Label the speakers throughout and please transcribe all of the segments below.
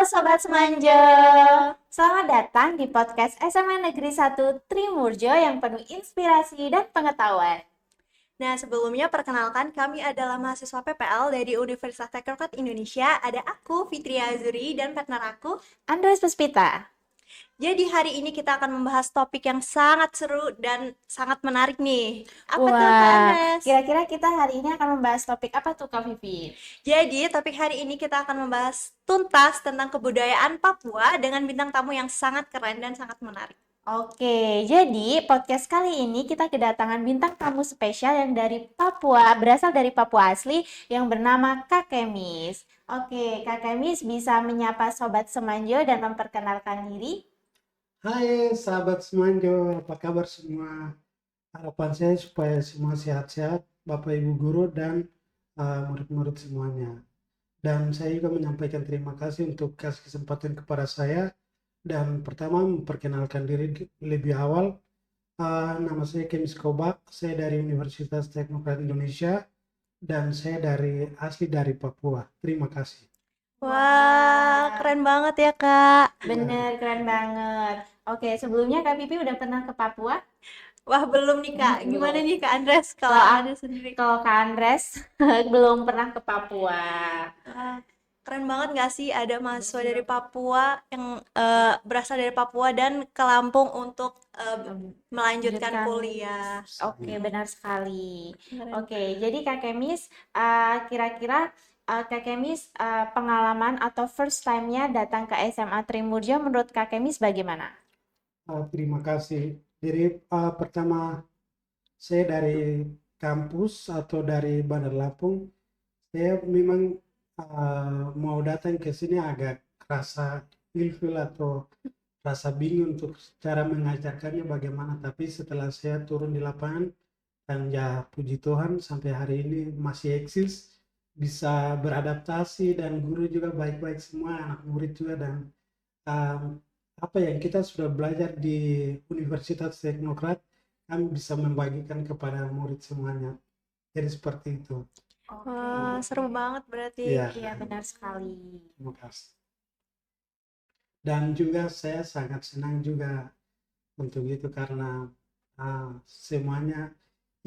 Speaker 1: Sobat Semanjo, selamat datang di podcast SMA Negeri 1 Trimurjo yang penuh inspirasi dan pengetahuan.
Speaker 2: Nah, sebelumnya perkenalkan kami adalah mahasiswa PPL dari Universitas Teknokrat Indonesia. Ada aku, Fitria Azuri, dan partner aku.
Speaker 1: Andres Puspita.
Speaker 2: Jadi hari ini kita akan membahas topik yang sangat seru dan sangat menarik nih. Apa tuh, Kak
Speaker 1: Wah,
Speaker 2: Andres?
Speaker 1: kira-kira kita hari ini akan membahas topik apa tuh, Kak Vivi?
Speaker 2: Jadi, topik hari ini kita akan membahas tuntas tentang kebudayaan Papua dengan bintang tamu yang sangat keren dan sangat menarik.
Speaker 1: Oke, jadi podcast kali ini kita kedatangan bintang tamu spesial yang dari Papua, berasal dari Papua asli yang bernama Kak Kemis. Oke, Kak Kemis bisa menyapa Sobat Semanjo dan memperkenalkan diri?
Speaker 3: Hai sahabat Semanjo, apa kabar semua? Harapan saya supaya semua sehat-sehat, Bapak Ibu Guru dan murid-murid semuanya. Dan saya juga menyampaikan terima kasih untuk kasih kesempatan kepada saya. Dan pertama memperkenalkan diri lebih awal. Nama saya Kemis Kobak, saya dari Universitas Teknokrat Indonesia dan saya asli dari Papua. Terima kasih.
Speaker 2: Wah, keren banget ya, Kak.
Speaker 1: Bener, keren banget. Oke, sebelumnya Kak Pipi udah pernah ke Papua?
Speaker 2: Wah, belum nih, Kak. Gimana nih, Kak Andres? Kalau
Speaker 1: Kalau
Speaker 2: ada sendiri.
Speaker 1: Kalau Kak Andres belum pernah ke Papua.
Speaker 2: Ah, keren banget gak sih ada mahasiswa dari Papua yang berasal dari Papua dan ke Lampung untuk melanjutkan kuliah.
Speaker 1: Oke, benar sekali.
Speaker 2: Keren.
Speaker 1: Oke, jadi Kak Kemis, kira-kira Kak Kemis pengalaman atau first time-nya datang ke SMA Trimurjo menurut Kak Kemis bagaimana?
Speaker 3: Terima kasih. Jadi pertama saya dari kampus atau dari Bandar Lampung, saya memang mau datang ke sini agak rasa ilfil atau rasa bingung untuk cara mengajarkannya bagaimana. Tapi setelah saya turun di lapangan dan ya puji Tuhan sampai hari ini masih eksis, bisa beradaptasi dan guru juga baik-baik semua, anak murid juga dan apa yang kita sudah belajar di Universitas Teknokrat kami bisa membagikan kepada murid semuanya. Jadi seperti itu.
Speaker 2: Wah, seru banget berarti.
Speaker 3: Iya,
Speaker 1: Iya, benar sekali.
Speaker 3: terima kasih. Dan juga saya sangat senang juga untuk itu karena semuanya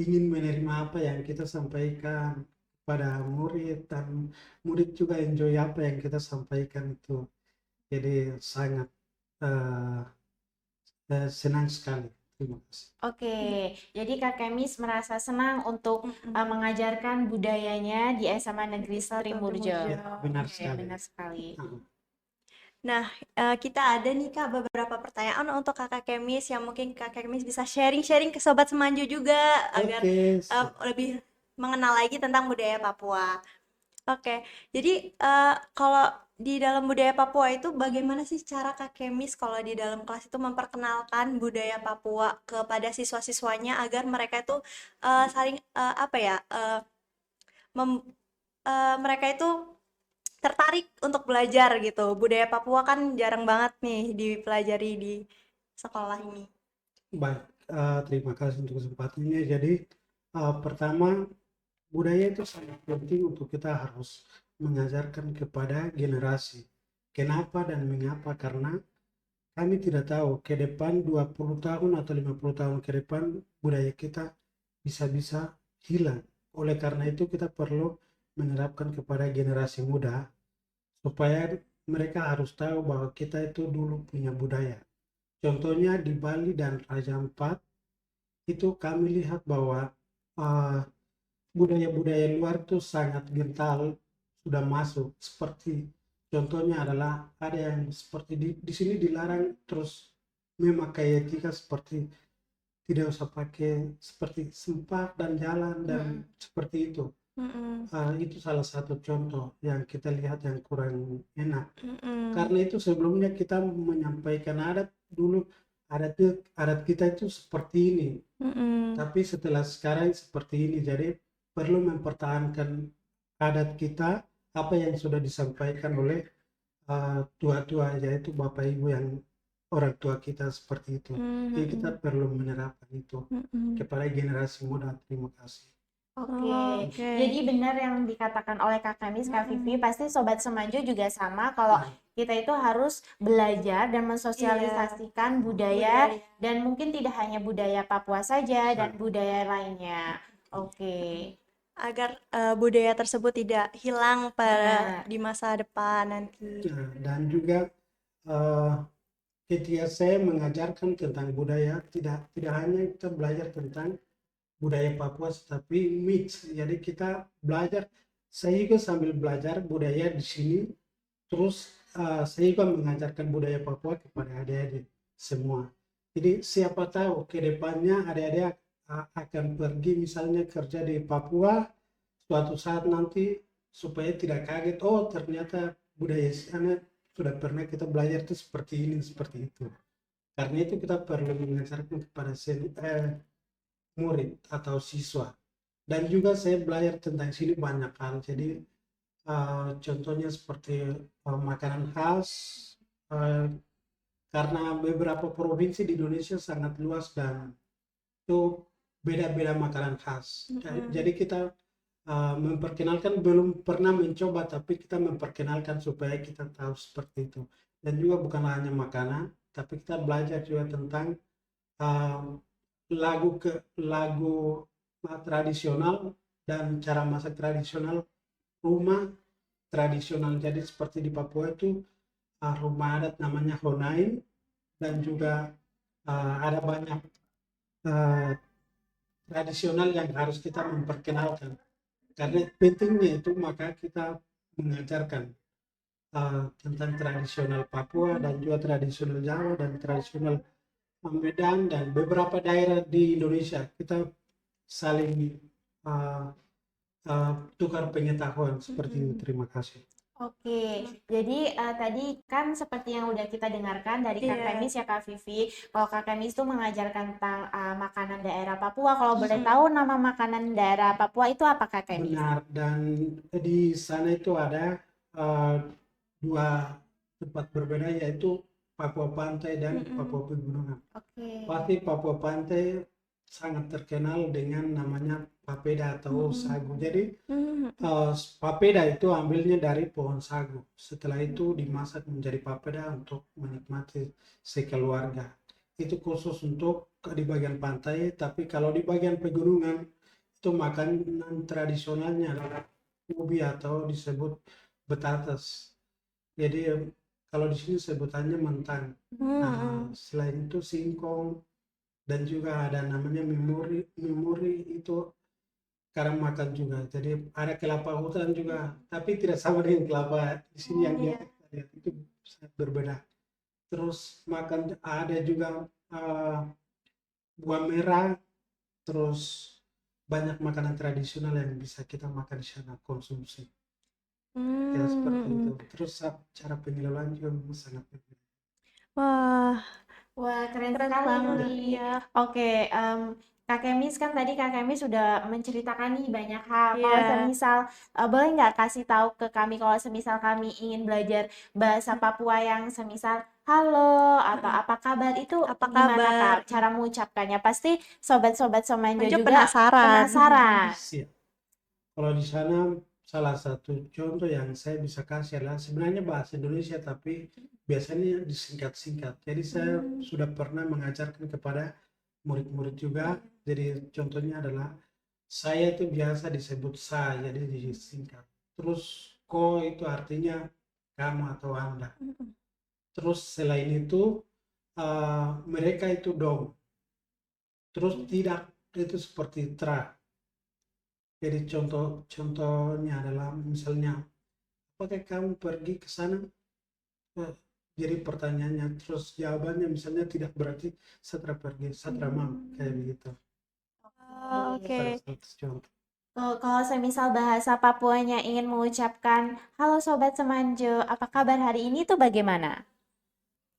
Speaker 3: ingin menerima apa yang kita sampaikan pada murid dan murid juga enjoy apa yang kita sampaikan itu. Jadi sangat senang sekali. Terima kasih.
Speaker 1: Oke, jadi Kak Kemis merasa senang untuk mengajarkan budayanya di SMA Negeri Trimurjo.
Speaker 3: Ya, benar
Speaker 1: Oke,
Speaker 3: sekali.
Speaker 1: benar sekali.
Speaker 2: Nah, kita ada nih Kak beberapa pertanyaan untuk Kakak Kemis yang mungkin Kakak Kemis bisa sharing-sharing ke Sobat Semanjo juga agar
Speaker 3: Oke, siap.
Speaker 2: lebih mengenal lagi tentang budaya Papua. Oke, jadi kalau di dalam budaya Papua itu bagaimana sih cara Kak Kemis kalau di dalam kelas itu memperkenalkan budaya Papua kepada siswa-siswanya agar mereka itu saling apa ya mereka itu tertarik untuk belajar gitu. Budaya Papua kan jarang banget nih dipelajari di sekolah ini.
Speaker 3: Baik, terima kasih untuk kesempatannya. Jadi pertama budaya itu sangat penting untuk kita harus mengajarkan kepada generasi. Kenapa dan mengapa? Karena kami tidak tahu ke depan 20 tahun atau 50 tahun ke depan budaya kita bisa-bisa hilang. Oleh karena itu kita perlu menerapkan kepada generasi muda supaya mereka harus tahu bahwa kita itu dulu punya budaya. Contohnya di Bali dan Raja Ampat itu kami lihat bahwa budaya-budaya luar itu sangat gental sudah masuk, seperti contohnya adalah ada yang seperti di sini dilarang terus memakai etika seperti tidak usah pakai seperti sempak dan jalan dan seperti itu. Itu salah satu contoh yang kita lihat yang kurang enak. Karena itu sebelumnya kita menyampaikan adat dulu, adat kita itu seperti ini. Tapi setelah sekarang seperti ini, jadi perlu mempertahankan adat kita, apa yang sudah disampaikan oleh tua-tua, yaitu Bapak Ibu yang orang tua kita seperti itu. Jadi kita perlu menerapkan itu kepada generasi muda. Terima kasih.
Speaker 1: Oke,
Speaker 2: Oke.
Speaker 1: jadi benar yang dikatakan oleh Kak Kamis, Kak Vivi, pasti Sobat Semanjo juga sama kalau
Speaker 3: Nah,
Speaker 1: kita itu harus belajar dan
Speaker 2: Iya,
Speaker 1: mensosialisasikan budaya
Speaker 2: budaya.
Speaker 1: dan mungkin tidak hanya budaya Papua saja dan
Speaker 3: sa-
Speaker 1: budaya lainnya. Oke,
Speaker 2: Agar budaya tersebut tidak hilang pada
Speaker 1: benar.
Speaker 2: di masa depan nanti.
Speaker 3: dan juga eh, ketika saya mengajarkan tentang budaya, tidak tidak hanya kita belajar tentang budaya Papua, tapi mix. Jadi kita belajar, saya juga sambil belajar budaya di sini, terus saya juga mengajarkan budaya Papua kepada adik-adik semua. Jadi siapa tahu ke depannya adik-adik akan pergi misalnya kerja di Papua suatu saat nanti, supaya tidak kaget, oh ternyata budaya sana sudah pernah kita belajar itu seperti ini, seperti itu. Karena itu kita perlu mengajarkan kepada murid atau siswa. Dan juga saya belajar tentang sini banyak hal. Jadi contohnya seperti makanan khas, eh, karena beberapa provinsi di Indonesia sangat luas dan itu beda-beda makanan khas. Jadi kita memperkenalkan, belum pernah mencoba, tapi kita memperkenalkan supaya kita tahu seperti itu. Dan juga bukan hanya makanan, tapi kita belajar juga tentang uh, lagu tradisional dan cara masak tradisional, rumah tradisional. Jadi seperti di Papua itu rumah adat namanya Honai, dan juga ada banyak uh, tradisional yang harus kita memperkenalkan. Karena pentingnya itu maka kita mengajarkan tentang tradisional Papua dan juga tradisional Jawa dan tradisional Medan dan beberapa daerah di Indonesia. Kita saling uh, tukar pengetahuan seperti itu. Terima kasih.
Speaker 1: Oke, jadi tadi kan seperti yang udah kita dengarkan dari Kak
Speaker 2: Iya.
Speaker 1: Kemis ya Kak Vivi, kalau Kak Kemis tuh mengajarkan tentang makanan daerah Papua. Kalau boleh tahu nama makanan daerah Papua itu apa Kak Kemis?
Speaker 3: Benar, dan di sana itu ada uh, dua tempat berbeda, yaitu Papua Pantai dan Papua Pegunungan.
Speaker 1: Oke.
Speaker 3: Pasti Papua Pantai sangat terkenal dengan namanya papeda atau sagu. Jadi papeda itu ambilnya dari pohon sagu. Setelah itu dimasak menjadi papeda untuk menikmati sekeluarga. Itu khusus untuk di bagian pantai, tapi kalau di bagian pegunungan itu makanan tradisionalnya adalah ubi atau disebut betates. Jadi kalau di sini sebutannya mentang. Nah, selain itu singkong dan juga ada namanya memori. Memori itu kadang makan juga. Jadi ada kelapa hutan juga, tapi tidak sama dengan kelapa di sini yang
Speaker 2: Iya.
Speaker 3: kita lihat, itu sangat berbeda. Terus makan ada juga buah merah, terus banyak makanan tradisional yang bisa kita makan di sana, konsumsi. Ya seperti itu. Terus cara pengelolaan juga memang sangat berbeda.
Speaker 2: Wah,
Speaker 1: Wah, keren
Speaker 2: keren
Speaker 1: sekali
Speaker 2: banget.
Speaker 1: nih.
Speaker 2: Iya.
Speaker 1: Oke, Kak Kemis kan tadi Kak Kemis sudah menceritakan nih banyak hal. Kalau
Speaker 2: Iya.
Speaker 1: semisal, boleh nggak kasih tahu ke kami kalau semisal kami ingin belajar bahasa Papua yang semisal halo atau apa kabar itu
Speaker 2: Apa
Speaker 1: gimana
Speaker 2: kabar?
Speaker 1: Kak cara mengucapkannya? Pasti sobat-sobat Semanjo
Speaker 2: Manjo
Speaker 1: juga
Speaker 2: penasaran.
Speaker 1: penasaran.
Speaker 3: Siap. Kalau di sana salah satu contoh yang saya bisa kasih adalah sebenarnya bahasa Indonesia, tapi biasanya disingkat-singkat. Jadi saya sudah pernah mengajarkan kepada murid-murid juga. Jadi contohnya adalah saya itu biasa disebut sa, jadi disingkat. Terus ko itu artinya kamu atau Anda. Terus selain itu mereka itu dong. Terus tidak itu seperti tra. Jadi contohnya adalah misalnya, apakah kamu pergi ke sana? Eh, Jadi pertanyaannya, terus jawabannya misalnya tidak, berarti Satra pergi, Satra mau, kayak begitu.
Speaker 2: Oh, oke.
Speaker 3: Salah satu contoh.
Speaker 1: Kalau semisal bahasa Papuanya ingin mengucapkan, halo Sobat Semanjo, apa kabar hari ini tuh bagaimana?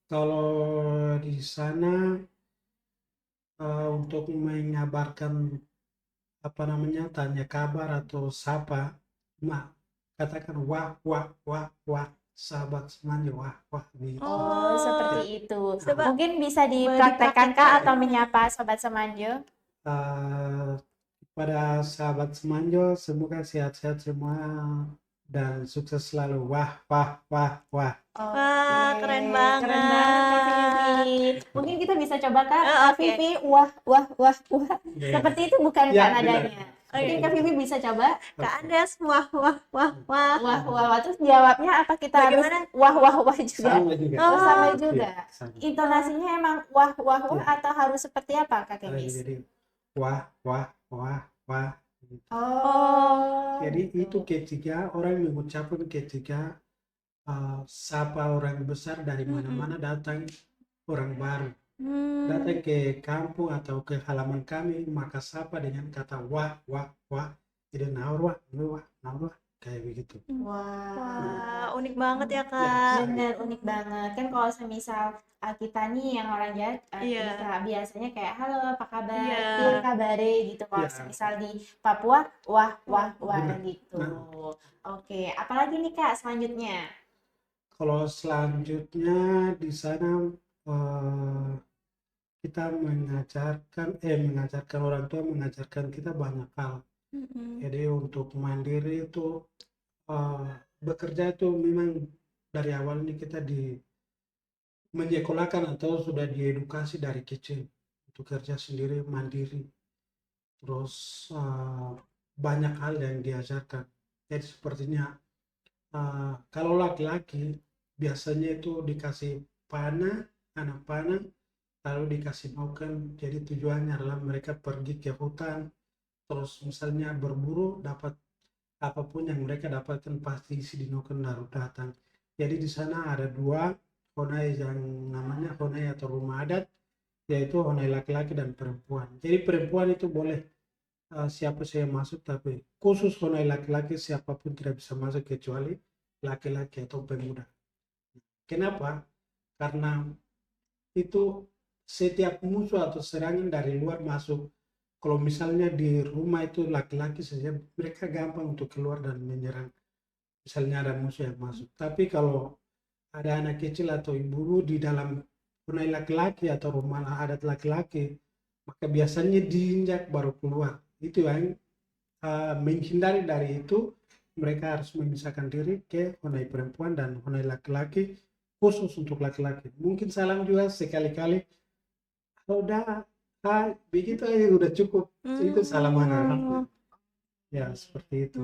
Speaker 3: Kalau di sana untuk mengabarkan apa namanya, tanya kabar atau sapa, katakan wah wah wah wah, sahabat semuanya, wah wah gitu.
Speaker 1: Oh, seperti itu.
Speaker 2: Coba
Speaker 1: Mungkin bisa
Speaker 2: boleh
Speaker 1: dipraktekkan Kak
Speaker 2: dipraktekkan.
Speaker 1: atau menyapa Sobat Semanjo?
Speaker 3: Eh, pada sahabat Semanjo, semoga sehat-sehat semua dan sukses selalu. Wah, wah, wah, wah.
Speaker 2: Wah, keren
Speaker 1: Keren banget Kak Vivi. Mungkin kita bisa coba Kak, Kak
Speaker 2: Oke.
Speaker 1: Vivi, wah, wah, wah, wah.
Speaker 3: Ya.
Speaker 1: Seperti itu bukan
Speaker 3: Ya,
Speaker 1: Kak
Speaker 3: benar.
Speaker 1: nadanya. Mungkin Kak Vivi bisa coba.
Speaker 2: Kak Andes, wah, wah, wah, wah.
Speaker 1: Wah, wah, wah. Terus jawabnya apa kita harus
Speaker 2: Bagaimana?
Speaker 1: wah, wah, wah juga?
Speaker 3: Sama juga.
Speaker 1: Oh, sama
Speaker 2: Oh,
Speaker 1: juga.
Speaker 3: Iya, sama.
Speaker 1: Intonasinya emang wah, wah, wah
Speaker 3: Iya.
Speaker 1: atau harus seperti apa Kak Kemis?
Speaker 3: Jadi wah, wah, wah, wah.
Speaker 1: Oh,
Speaker 3: Jadi itu
Speaker 1: gitu.
Speaker 3: ketika orang mengucapkan ketika sapa orang besar dari mana-mana datang orang baru. Datang ke kampung atau ke halaman kami, maka sapa dengan kata wah, wah, wah. Jadi naur wah, kayak begitu.
Speaker 1: Wah,
Speaker 2: Wah, unik banget ya,
Speaker 3: Ya,
Speaker 2: Kak.
Speaker 1: bener unik banget. Kan kalau semisal kita nih yang orang Jawa
Speaker 2: Iya.
Speaker 1: biasanya kayak halo apa kabar,
Speaker 2: Iya.
Speaker 1: piye kabare gitu. Kalau
Speaker 3: Ya.
Speaker 1: semisal di Papua wah, wah, wah
Speaker 3: Bener.
Speaker 1: gitu.
Speaker 3: Nah.
Speaker 1: Oke, apalagi nih Kak selanjutnya?
Speaker 3: Kalau selanjutnya di sana kita mengajarkan orang tua mengajarkan kita banyak hal. Jadi untuk mandiri itu bekerja itu memang dari awal ini kita menyekolahkan atau sudah diedukasi dari kecil untuk kerja sendiri mandiri. Terus banyak hal yang diajarkan. Jadi sepertinya kalau laki-laki biasanya itu dikasih anak panah, lalu dikasih makan. Jadi tujuannya adalah mereka pergi ke hutan, terus misalnya berburu, dapat apapun yang mereka dapatkan pasti isi di noken lalu datang. Jadi di sana ada dua honai yang namanya honai atau rumah adat, yaitu honai laki-laki dan perempuan. Jadi perempuan itu boleh siapa saya masuk, tapi khusus honai laki-laki siapapun tidak bisa masuk kecuali laki-laki atau pemuda. Kenapa? Karena itu setiap musuh atau serangan dari luar masuk. Kalau misalnya di rumah itu laki-laki saja, mereka gampang untuk keluar dan menyerang. Misalnya ada musuh yang masuk. Tapi kalau ada anak kecil atau ibu di dalam honai laki-laki atau rumah adat laki-laki, maka biasanya diinjak baru keluar. Itu yang menghindari dari itu, mereka harus memisahkan diri ke honai perempuan dan honai laki-laki, khusus untuk laki-laki. Mungkin salam juga sekali-kali, udah, begitu aja udah cukup. Itu salaman anak. Ya, seperti itu.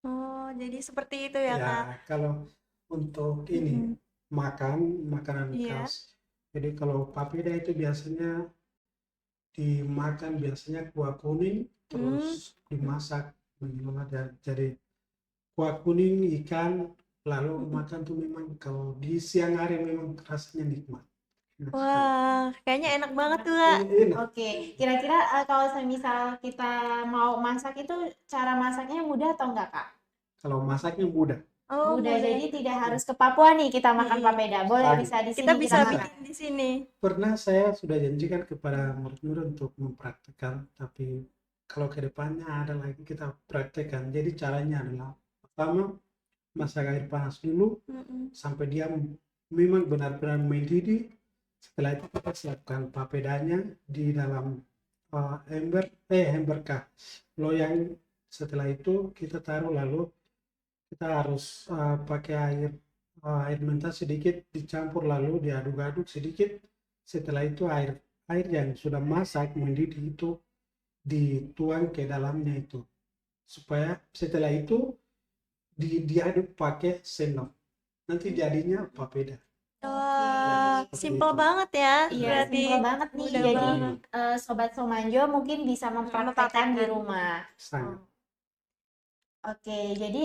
Speaker 2: Oh, jadi seperti itu ya, Kak.
Speaker 3: Ya, kalau untuk ini, makanan
Speaker 2: Iya.
Speaker 3: khas. Jadi kalau papeda itu biasanya dimakan biasanya kuah kuning, terus dimasak bagaimana jadi kuah kuning ikan lalu makan tuh memang kalau di siang hari memang rasanya nikmat.
Speaker 2: Wah, kayaknya enak banget tuh, Kak.
Speaker 3: Enak.
Speaker 1: Oke, kira-kira kalau semisal kita mau masak itu cara masaknya mudah atau enggak Kak?
Speaker 3: Kalau masaknya mudah.
Speaker 2: Oh,
Speaker 1: Mudah,
Speaker 2: mudah.
Speaker 1: jadi tidak harus ke Papua nih kita makan papeda. Boleh
Speaker 3: Sama.
Speaker 1: bisa di
Speaker 2: Kita
Speaker 1: sini
Speaker 2: bisa
Speaker 1: kita makan.
Speaker 2: bikin di sini.
Speaker 3: Pernah saya sudah janjikan kepada murid-murid untuk mempraktekkan, tapi kalau ke depannya ada lagi kita praktekkan. Jadi caranya adalah pertama masak air panas dulu sampai dia memang benar-benar mendidih. Setelah itu kita siapkan papedanya di dalam ember loyang. Setelah itu kita taruh, lalu kita harus pakai air mentah sedikit dicampur lalu diaduk-aduk sedikit. Setelah itu air yang sudah masak mendidih itu dituang ke dalamnya itu, supaya setelah itu diaduk pakai sendok, nanti jadinya papeda.
Speaker 2: Wah,
Speaker 3: seperti
Speaker 2: simple
Speaker 3: itu.
Speaker 2: banget ya.
Speaker 1: Iya,
Speaker 2: Berarti
Speaker 1: simpel banget nih.
Speaker 2: mudah
Speaker 1: Jadi
Speaker 2: banget.
Speaker 1: Sobat Somanjo mungkin bisa mempraktekkan di
Speaker 2: Mempraktekkan.
Speaker 1: rumah.
Speaker 3: Sangat.
Speaker 1: Oke, jadi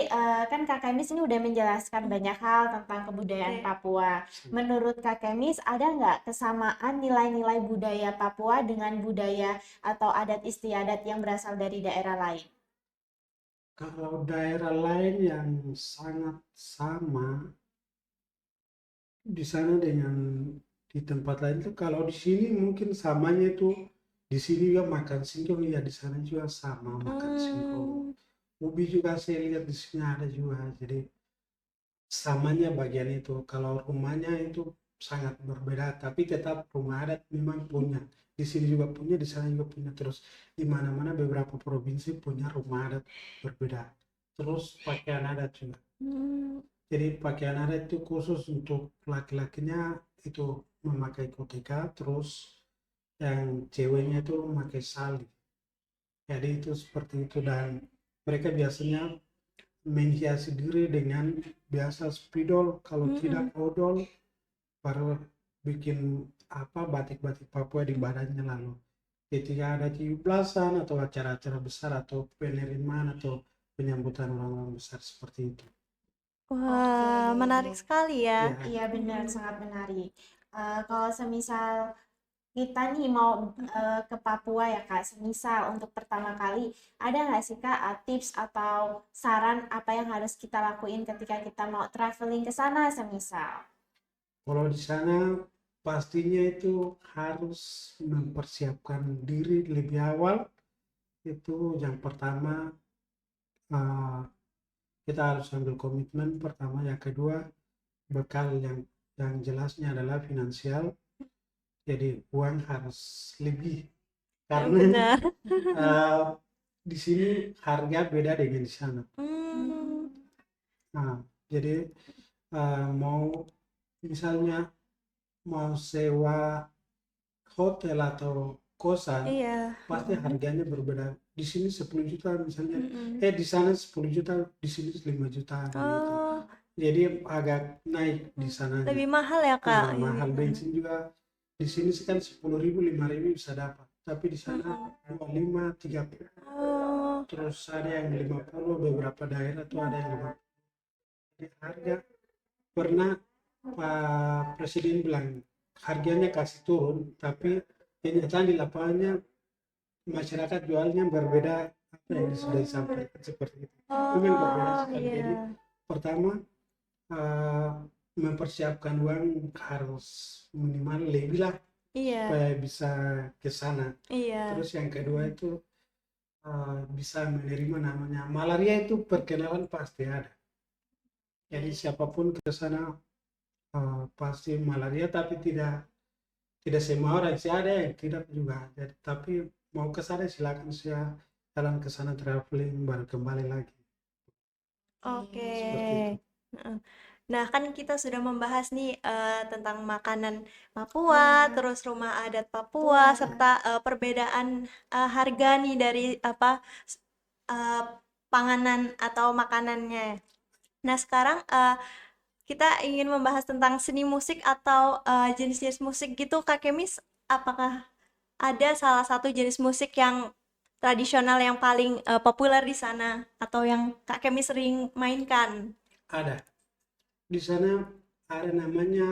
Speaker 1: kan Kak Kemis ini udah menjelaskan banyak hal tentang kebudayaan
Speaker 2: Oke.
Speaker 1: Papua. Menurut Kak Kemis, ada nggak kesamaan nilai-nilai budaya Papua dengan budaya atau adat istiadat yang berasal dari daerah lain?
Speaker 3: Kalau daerah lain yang sangat sama di sana dengan di tempat lain itu, kalau di sini mungkin samanya itu di sini juga makan singkong, ya di sana juga sama makan singkong. Ubi juga saya lihat di sini ada juga. Jadi samanya bagian itu. Kalau rumahnya itu sangat berbeda, tapi tetap rumah adat memang punya. Di sini juga punya, di sana juga punya. Terus di mana-mana beberapa provinsi punya rumah adat berbeda. Terus pakaian adat juga.
Speaker 2: Hmm.
Speaker 3: Jadi pakaian adat itu khusus untuk laki-lakinya itu memakai koteka, terus yang ceweknya itu memakai sali. Jadi itu seperti itu, dan mereka biasanya menghiasi diri dengan biasa spidol, kalau tidak
Speaker 2: Mm-mm.
Speaker 3: odol, baru bikin apa batik-batik Papua di badannya. Lalu ketika ada 17-an atau acara-acara besar atau penerimaan atau penyambutan orang-orang besar seperti itu.
Speaker 1: Oke.
Speaker 2: Wah, menarik sekali ya.
Speaker 3: Ya,
Speaker 1: Iya benar,
Speaker 2: Mm-mm.
Speaker 1: sangat menarik. Kalau semisal kita nih mau ke Papua ya Kak, semisal untuk pertama kali, ada nggak sih Kak tips atau saran apa yang harus kita lakuin ketika kita mau traveling ke sana semisal?
Speaker 3: kalau di sana pastinya itu harus mempersiapkan diri lebih awal. Itu yang pertama, eh, kita harus ambil komitmen pertama. Yang kedua, bekal yang jelasnya adalah finansial. Jadi uang harus lebih, karena
Speaker 2: Benar.
Speaker 3: eh, di sini harga beda dengan di sana.
Speaker 2: Hmm.
Speaker 3: Nah, jadi mau misalnya mau sewa hotel atau kosan,
Speaker 2: Iya.
Speaker 3: pasti harganya berbeda. Di sini 10 juta misalnya,
Speaker 2: Mm-mm.
Speaker 3: di sana 10 juta, di sini 5 juta gitu.
Speaker 2: Oh,
Speaker 3: Jadi agak naik di sananya.
Speaker 2: lebih mahal ya Kak
Speaker 3: Nah,
Speaker 2: ini.
Speaker 3: mahal bensin juga. Di sini kan 10.000, 5.000 bisa dapat. Tapi di sana
Speaker 2: Mm-mm.
Speaker 3: 25, 30.
Speaker 2: Oh,
Speaker 3: Terus ada yang 50, beberapa daerah tuh ada yang 50. Jadi harga, pernah Pak Presiden bilang harganya kasih turun, tapi kenyataan di lapangannya masyarakat jualnya berbeda apa yang sudah disampaikan seperti itu. Memang berbeda
Speaker 2: oh
Speaker 3: sekali. Jadi
Speaker 2: iya,
Speaker 3: pertama, eh, mempersiapkan uang harus minimal lebih lah
Speaker 2: iya,
Speaker 3: supaya bisa ke sana.
Speaker 2: iya.
Speaker 3: Terus yang kedua itu bisa menerima namanya malaria, itu perkenalan pasti ada. Jadi siapapun ke sana pasti malaria, tapi tidak tidak semua orang sih, ada yang tidak juga. Jadi tapi mau ke sana silakan, saya jalan ke sana traveling baru kembali lagi
Speaker 2: Oke.
Speaker 3: seperti itu.
Speaker 2: Heeh. Nah, kan kita sudah membahas nih tentang makanan Papua, terus rumah adat Papua, serta perbedaan harga nih dari apa eh, panganan atau makanannya. Nah, sekarang kita ingin membahas tentang seni musik atau jenis-jenis musik gitu, Kak Kemis. Apakah ada salah satu jenis musik yang tradisional yang paling populer di sana atau yang Kak Kemis sering mainkan?
Speaker 3: Ada di sana, ada namanya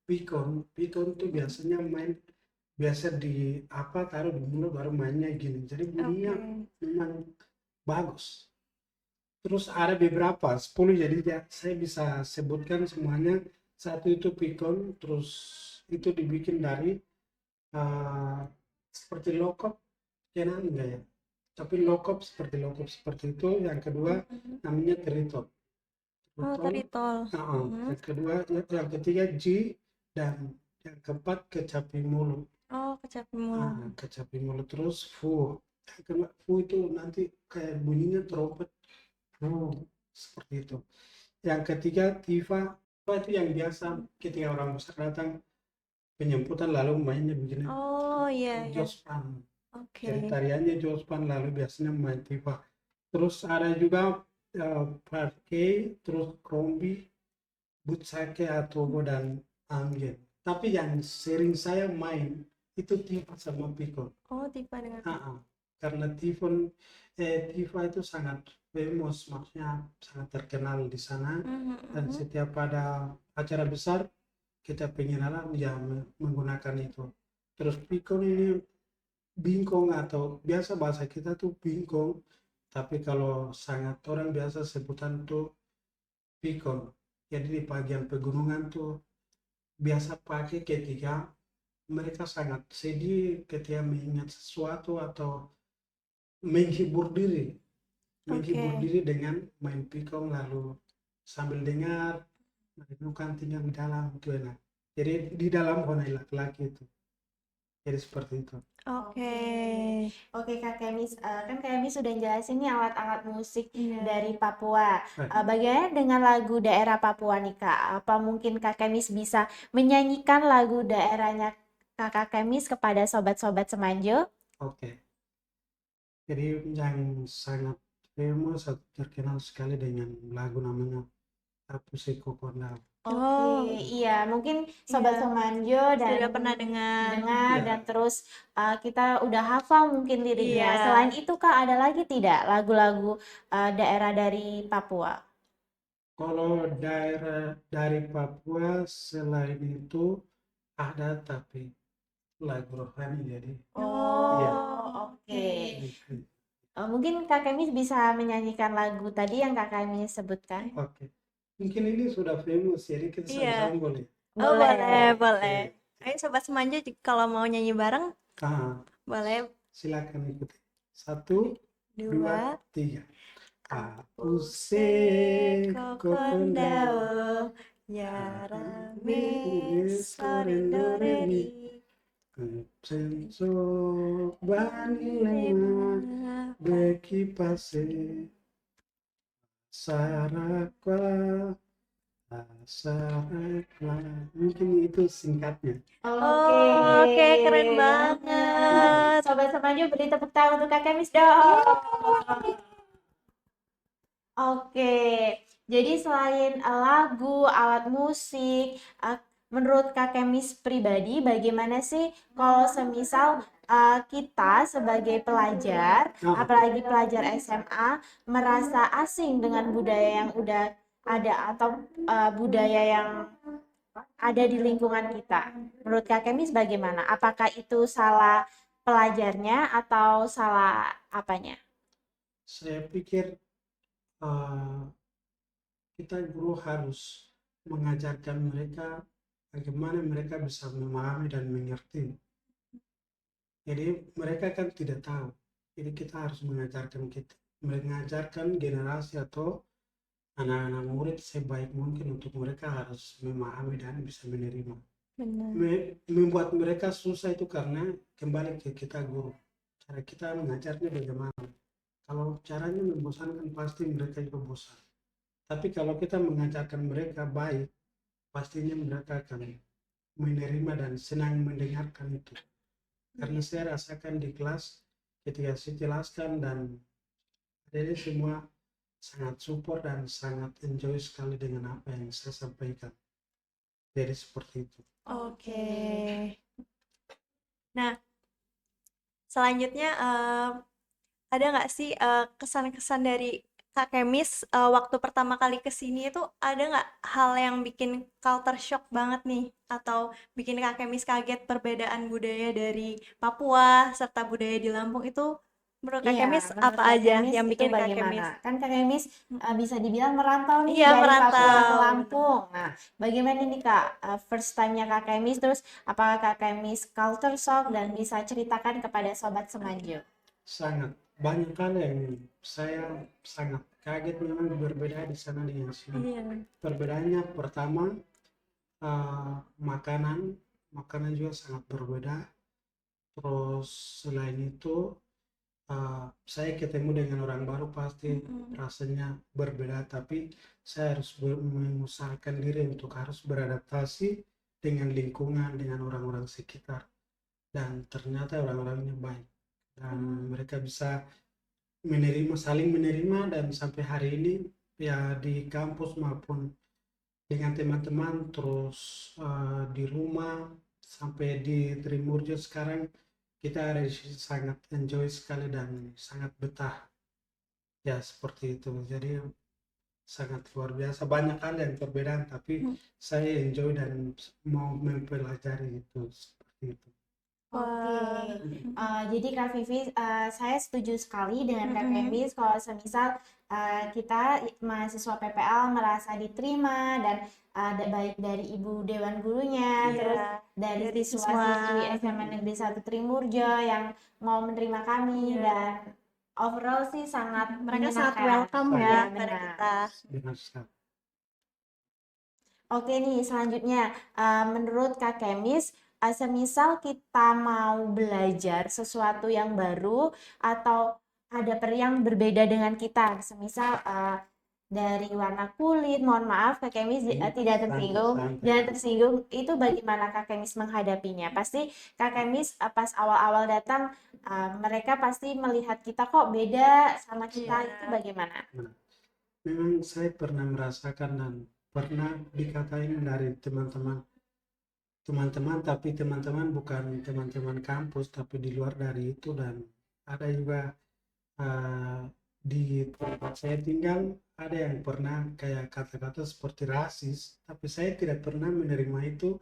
Speaker 3: pikon. Pikon tuh biasanya main, biasa di apa, taruh di mulut baru mainnya gini, jadi bunyinya
Speaker 2: Oke.
Speaker 3: memang bagus. Terus ada beberapa 10, jadi ya, saya bisa sebutkan semuanya. Satu itu pikon, terus itu dibikin dari eh, seperti lokop, kenal enggak ya, tapi lokop seperti itu. Yang kedua
Speaker 2: Mhm.
Speaker 3: namanya teritol.
Speaker 2: Oh,
Speaker 3: Teritol.
Speaker 2: teritol. Mhm.
Speaker 3: Yang kedua, yang ketiga G, dan yang keempat kecapi mulut.
Speaker 2: Oh, kecapi mulu.
Speaker 3: Kecapi mulut. Terus fu. Yang kedua, fu itu nanti kayak bunyinya trompet, fu, seperti itu. Yang ketiga tifa. Tifa itu yang biasa ketika orang besar datang penyambutan lalu mainnya begini,
Speaker 2: Oh, iya, iya.
Speaker 3: jospan.
Speaker 2: Oke.
Speaker 3: Jadi tariannya jospan lalu biasanya main tifa. Terus ada juga parkei, terus krombi, butsake, atobo, dan angin. Tapi yang sering saya main itu tifa sama pikol.
Speaker 2: Oh, tipe dengan
Speaker 3: Karena tifa itu sangat famous, maksudnya sangat terkenal di sana.
Speaker 2: Mhm,
Speaker 3: Dan
Speaker 2: mhm.
Speaker 3: setiap ada acara besar kita pengenalan ya menggunakan itu. Terus pikol ini bingkong, atau biasa bahasa kita tuh bingkong, tapi kalau sangat orang biasa sebutan tuh pikon. Jadi di bagian pegunungan tuh biasa pakai ketika mereka sangat sedih, ketika mengingat sesuatu atau menghibur diri. Menghibur
Speaker 2: Oke.
Speaker 3: diri dengan main pikong, lalu sambil dengar, merenungkan tinggal di dalam, itu enak. Jadi di dalam warna laki-laki itu. Jadi seperti itu.
Speaker 2: Oke.
Speaker 1: Oke Kak Kemis, kan Kak Kemis sudah jelasin nih alat-alat musik
Speaker 2: Iya.
Speaker 1: dari Papua.
Speaker 3: Baik.
Speaker 1: Bagaimana dengan lagu daerah Papua nih Kak? Apa mungkin Kak Kemis bisa menyanyikan lagu daerahnya Kakak Kemis kepada sobat-sobat Semanjo?
Speaker 3: Oke. Jadi yang sangat famous atau terkenal sekali dengan lagu namanya Tapu Seko Kondang.
Speaker 1: Oke,
Speaker 2: Oh,
Speaker 1: iya mungkin Sobat
Speaker 2: iya.
Speaker 1: Semanjo dan
Speaker 2: Sudah pernah dengar.
Speaker 1: dengar
Speaker 3: Iya.
Speaker 1: dan terus kita udah hafal mungkin liriknya.
Speaker 2: Iya.
Speaker 1: Selain itu Kak, ada lagi tidak lagu-lagu daerah dari Papua?
Speaker 3: Kalau daerah dari Papua selain itu ada tapi lagu rohani jadi iya.
Speaker 1: Oh, oke.
Speaker 3: Oke.
Speaker 1: Mungkin Kak Kemis bisa menyanyikan lagu tadi yang Kak Kemis sebutkan.
Speaker 3: Oke. Mungkin ini sudah famous jadi kita
Speaker 2: Iya.
Speaker 3: sama-sama boleh.
Speaker 2: Oh, boleh,
Speaker 1: Boleh.
Speaker 2: boleh. Ayo Sobat Semanja kalau mau nyanyi bareng,
Speaker 3: Ah,
Speaker 2: boleh.
Speaker 3: silakan ikuti. 1, 2,
Speaker 2: Dua.
Speaker 3: 3.
Speaker 2: Tapu
Speaker 3: Tapu Seko
Speaker 2: Seko
Speaker 3: Kondang,
Speaker 2: Kondao, Yarame Sorendoreri,
Speaker 3: Senso Bani Lema Beki Pase Sarakwa Sarakwa. Mungkin itu singkatnya.
Speaker 2: Oke, keren banget.
Speaker 1: Sobat Semanjo beri tepuk tangan untuk Kak Kemis dong. Oke, jadi selain lagu, alat musik, menurut Kak Kemis pribadi, bagaimana sih kalau semisal kita sebagai pelajar,
Speaker 3: Ah,
Speaker 1: apalagi pelajar SMA, merasa asing dengan budaya yang udah ada atau budaya yang ada di lingkungan kita. Menurut Kak Kemis bagaimana? Apakah itu salah pelajarnya atau salah apanya?
Speaker 3: saya pikir kita guru harus mengajarkan mereka bagaimana mereka bisa memahami dan mengerti. Jadi mereka kan tidak tahu. Jadi kita harus mengajarkan generasi atau anak-anak murid sebaik mungkin untuk mereka harus memahami dan bisa menerima.
Speaker 2: Benar.
Speaker 3: Membuat mereka susah itu karena kembali ke kita guru. Cara kita mengajarnya bagaimana. Kalau caranya membosankan pasti mereka juga bosan. Tapi kalau kita mengajarkan mereka baik, pastinya mereka akan menerima dan senang mendengarkan itu. Karena saya rasakan di kelas ketika saya jelaskan dan adik semua sangat support dan sangat enjoy sekali dengan apa yang saya sampaikan. Jadi seperti itu.
Speaker 2: Oke. Nah, selanjutnya ada nggak sih kesan-kesan dari Kak Kemis waktu pertama kali kesini itu ada nggak hal yang bikin culture shock banget nih atau bikin Kak Kemis kaget perbedaan budaya dari Papua serta budaya di Lampung itu menurut Kak
Speaker 1: Iya,
Speaker 2: Kemis
Speaker 1: menurut
Speaker 2: apa
Speaker 1: Kak
Speaker 2: aja
Speaker 1: Kemis
Speaker 2: yang
Speaker 1: itu
Speaker 2: bikin Kak Kemis?
Speaker 1: bagaimana? Kan Kak Kemis bisa dibilang merantau nih
Speaker 2: Iya,
Speaker 1: dari Papua ke
Speaker 2: merantau.
Speaker 1: Lampung. Nah, bagaimana nih Kak first time-nya Kak Kemis? Terus apakah Kak Kemis culture shock dan bisa ceritakan kepada Sobat Semanjo?
Speaker 3: Sangat banyak hal yang saya sangat kaget memang berbeda di sana dengan sini.
Speaker 2: Iya.
Speaker 3: Perbedaannya pertama makanan juga sangat berbeda. Terus selain itu saya ketemu dengan orang baru pasti rasanya berbeda, tapi saya harus mengusahakan diri untuk harus beradaptasi dengan lingkungan, dengan orang-orang sekitar. Dan ternyata orang-orangnya baik. Dan mereka bisa saling menerima dan sampai hari ini ya di kampus maupun dengan teman-teman terus di rumah sampai di Trimurjo sekarang kita sangat enjoy sekali dan sangat betah ya seperti itu. Jadi sangat luar biasa banyak hal yang perbedaan tapi saya enjoy dan mau mempelajari itu seperti itu.
Speaker 1: Oke, jadi Kak Vivi, saya setuju sekali dengan Kak Kemis kalau semisal kita mahasiswa PPL merasa diterima dan baik dari ibu dewan gurunya,
Speaker 2: Iya,
Speaker 1: terus dari
Speaker 2: dari
Speaker 1: siswa-siswi
Speaker 2: siswa.
Speaker 1: SMA Negeri 1 Trimurjo yang mau menerima kami dan overall sih sangat
Speaker 2: Mereka sangat
Speaker 1: menyenangkan.
Speaker 2: welcome
Speaker 3: Iya,
Speaker 2: ya pada
Speaker 1: benar.
Speaker 2: kita.
Speaker 3: Benar sekali.
Speaker 1: Oke nih, selanjutnya menurut Kak Kemis, semisal kita mau belajar sesuatu yang baru atau ada yang berbeda dengan kita, semisal dari warna kulit, mohon maaf Kak Kemis tidak tersinggung,
Speaker 3: Santai-santai.
Speaker 1: jangan tersinggung, itu bagaimana Kak Kemis menghadapinya? Pasti Kak Kemis pas awal-awal datang, mereka pasti melihat kita kok beda sama kita,
Speaker 2: Iya.
Speaker 1: itu bagaimana?
Speaker 3: Nah, memang saya pernah merasakan dan pernah dikatain dari teman-teman, tapi teman-teman bukan teman-teman kampus, tapi di luar dari itu, dan ada juga eh, di tempat saya tinggal ada yang pernah kayak kata-kata seperti rasis, tapi saya tidak pernah menerima itu.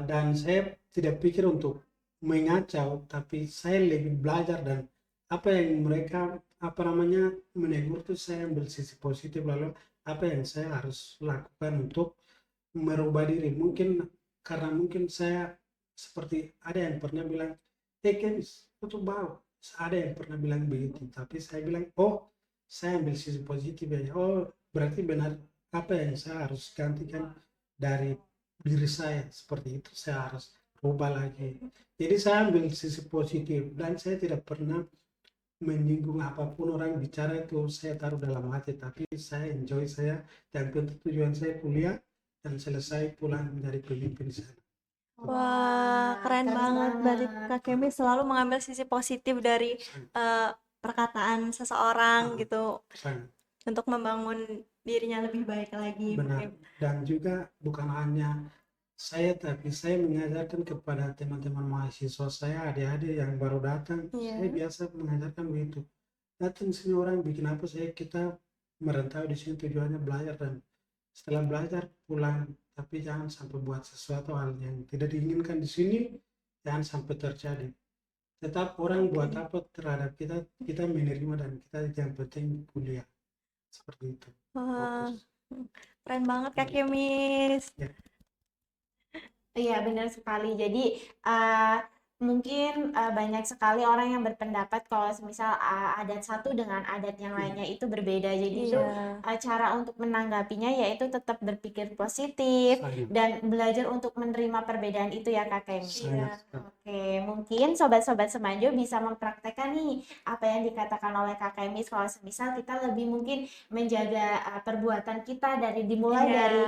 Speaker 3: Dan saya tidak pikir untuk mengacau, tapi saya lebih belajar, dan apa yang mereka apa namanya menegur itu saya ambil sisi positif, lalu apa yang saya harus lakukan untuk merubah diri. Mungkin karena mungkin saya seperti ada yang pernah bilang, Kemis, tutup bau. Ada yang pernah bilang begitu, tapi saya bilang, oh, saya ambil sisi positif ya. Oh, berarti benar apa yang saya harus gantikan dari diri saya, seperti itu saya harus rubah lagi. Jadi saya ambil sisi positif, dan saya tidak pernah menyinggung apapun orang bicara itu saya taruh dalam hati, tapi saya enjoy, saya yang penting tujuan saya kuliah dan selesai pulang menjadi pemimpin di sana.
Speaker 2: Wah, keren banget. Berarti
Speaker 1: banget.
Speaker 2: Kak Kemi selalu mengambil sisi positif dari eh, perkataan seseorang
Speaker 3: Ah,
Speaker 2: gitu
Speaker 3: sangat
Speaker 2: untuk membangun dirinya lebih baik lagi
Speaker 3: benar.
Speaker 2: mungkin.
Speaker 3: Dan juga bukan hanya saya, tapi saya mengajarkan kepada teman-teman mahasiswa saya, adik-adik yang baru datang, saya
Speaker 2: Iya.
Speaker 3: biasa mengajarkan begitu. Datang sini orang bikin apa, saya kita merantau di sini tujuannya belajar, dan setelah belajar pulang, tapi jangan sampai buat sesuatu hal yang tidak diinginkan di sini, jangan sampai terjadi. Tetap orang buat
Speaker 2: Oke.
Speaker 3: apa terhadap kita, kita menerima, dan kita yang penting kuliah, seperti itu.
Speaker 2: Wah,
Speaker 3: Fokus.
Speaker 2: keren banget Kak Kemis.
Speaker 3: Ya,
Speaker 1: Iya, benar sekali. Jadi, mungkin banyak sekali orang yang berpendapat kalau semisal adat satu dengan adat yang lainnya itu berbeda. Jadi itu
Speaker 2: Iya.
Speaker 1: cara untuk menanggapinya yaitu tetap berpikir positif
Speaker 3: sangat,
Speaker 1: dan belajar untuk menerima perbedaan itu ya Kak Kemi.
Speaker 2: Iya.
Speaker 3: sangat sekali.
Speaker 1: Oke, mungkin sobat-sobat Semanjo bisa mempraktekkan nih apa yang dikatakan oleh Kak Kemis kalau semisal kita lebih mungkin menjaga perbuatan kita dimulai
Speaker 2: Iya,
Speaker 1: dari